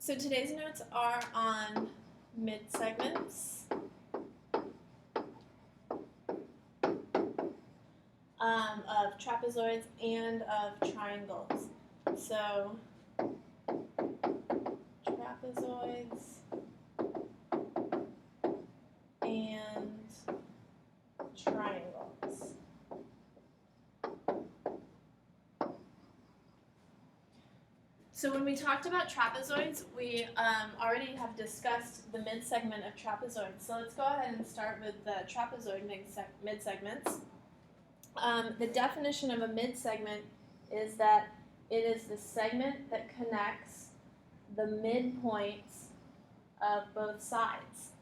So today's notes are on mid-segments, of trapezoids and of triangles. So trapezoids and triangles. So when we talked about trapezoids, we already have discussed the midsegment of trapezoids. So let's go ahead and start with the trapezoid midsegments. The definition of a midsegment is that it is the segment that connects the midpoints of both sides.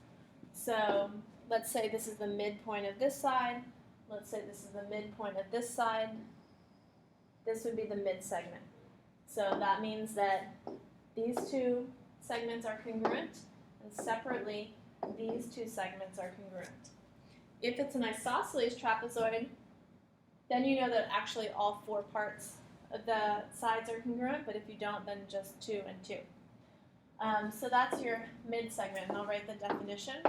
So let's say this is the midpoint of this side. Let's say this is the midpoint of this side. This would be the midsegment. So that means that these two segments are congruent, and separately, these two segments are congruent. If it's an isosceles trapezoid, then you know that actually all four parts of the sides are congruent, but if you don't, then just 2 and 2. So that's your midsegment, and I'll write the definition.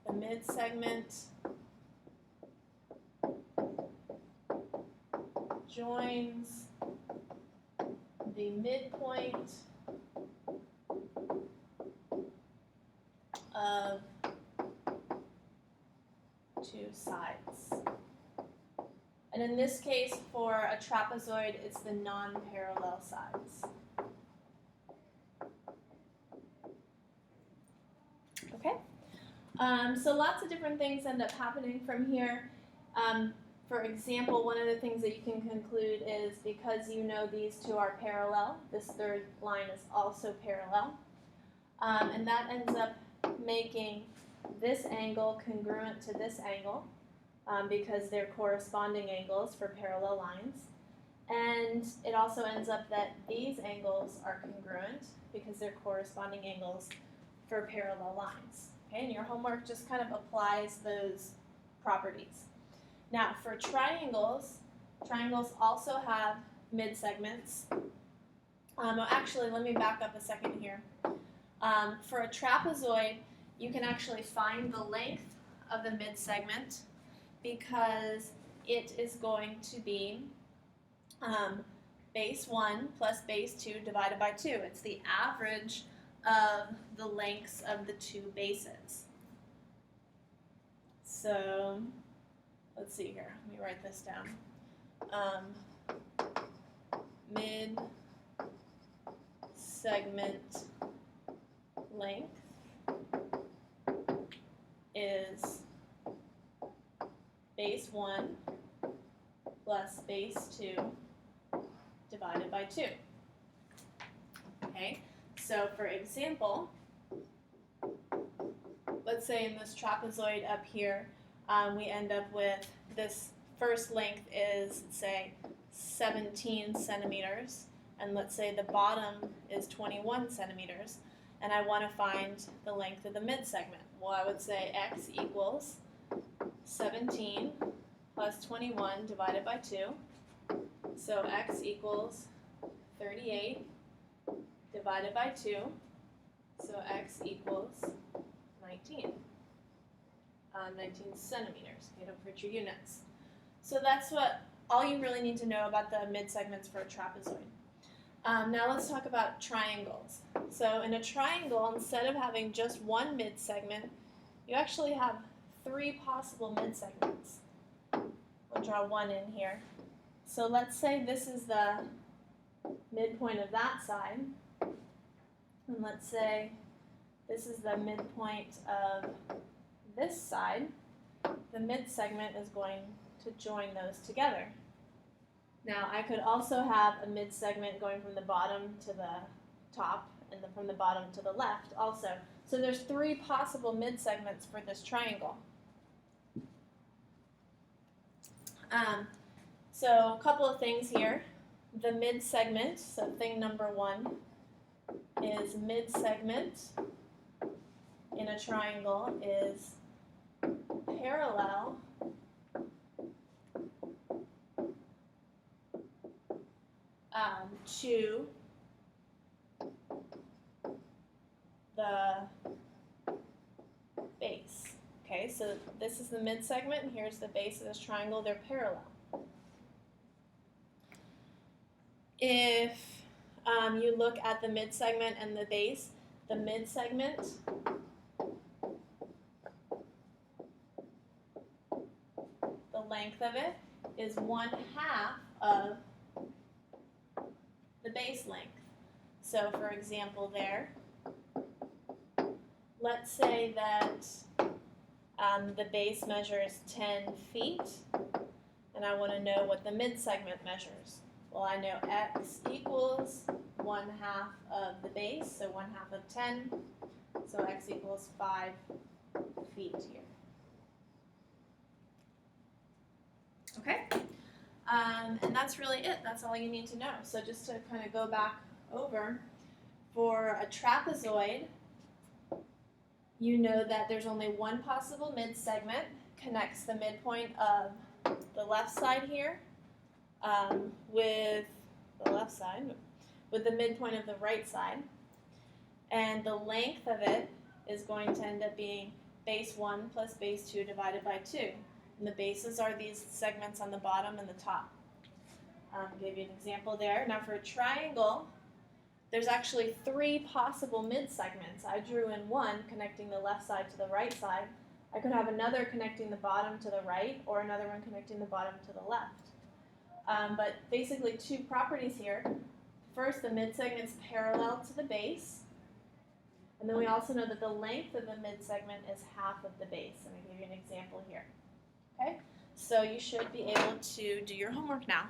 The midsegment joins the midpoint of two sides. And in this case, for a trapezoid, it's the non-parallel sides. Okay? So lots of different things end up happening from here. For example, one of the things that you can conclude is because you know these two are parallel, this third line is also parallel. And that ends up making this angle congruent to this angle because they're corresponding angles for parallel lines. And it also ends up that these angles are congruent because they're corresponding angles for parallel lines. Okay, and your homework just kind of applies those properties. Now, for triangles, triangles also have midsegments. Actually, let me back up a second here. For a trapezoid, you can actually find the length of the midsegment because it is going to be base 1 plus base 2 divided by 2. It's the average of the lengths of the two bases. So let's see here. Let me write this down. Mid-segment length is base 1 plus base 2 divided by 2. Okay, so for example, let's say in this trapezoid up here, we end up with this first length is, say, 17 centimeters, and let's say the bottom is 21 centimeters, and I want to find the length of the midsegment. Well, I would say x equals 17 plus 21 divided by 2, so x equals 38 divided by 2, so x equals 19. 19 centimeters. Okay, don't forget your units. So that's what all you really need to know about the midsegments for a trapezoid. Now let's talk about triangles. So in a triangle, instead of having just one midsegment, you actually have 3 possible midsegments. We'll draw one in here. So let's say this is the midpoint of that side, and let's say this is the midpoint of this side. The midsegment is going to join those together. Now I could also have a midsegment going from the bottom to the top and then from the bottom to the left also. So there's 3 possible midsegments for this triangle. So a couple of things here. The midsegment, so thing number 1 is midsegment in a triangle is parallel to the base. Okay, so this is the midsegment, and here's the base of this triangle. They're parallel. If you look at the midsegment and the base, the midsegment the length of it is 1/2 of the base length. So for example there, let's say that the base measures 10 feet, and I want to know what the midsegment measures. Well, I know x equals 1/2 of the base, so 1/2 of 10, so x equals 5 feet here. Okay, and that's really it. That's all you need to know. So just to kind of go back over, for a trapezoid, you know that there's only one possible midsegment, connects the midpoint of the left side here with the left side, with the midpoint of the right side, and the length of it is going to end up being base 1 plus base 2 divided by 2. And the bases are these segments on the bottom and the top. Gave you an example there. Now for a triangle, there's actually 3 possible midsegments. I drew in one connecting the left side to the right side. I could have another connecting the bottom to the right, or another one connecting the bottom to the left. But basically 2 properties here. First, the midsegment's parallel to the base. And then we also know that the length of the midsegment is 1/2 of the base. And I gave you an example here. Okay? So you should be able to do your homework now.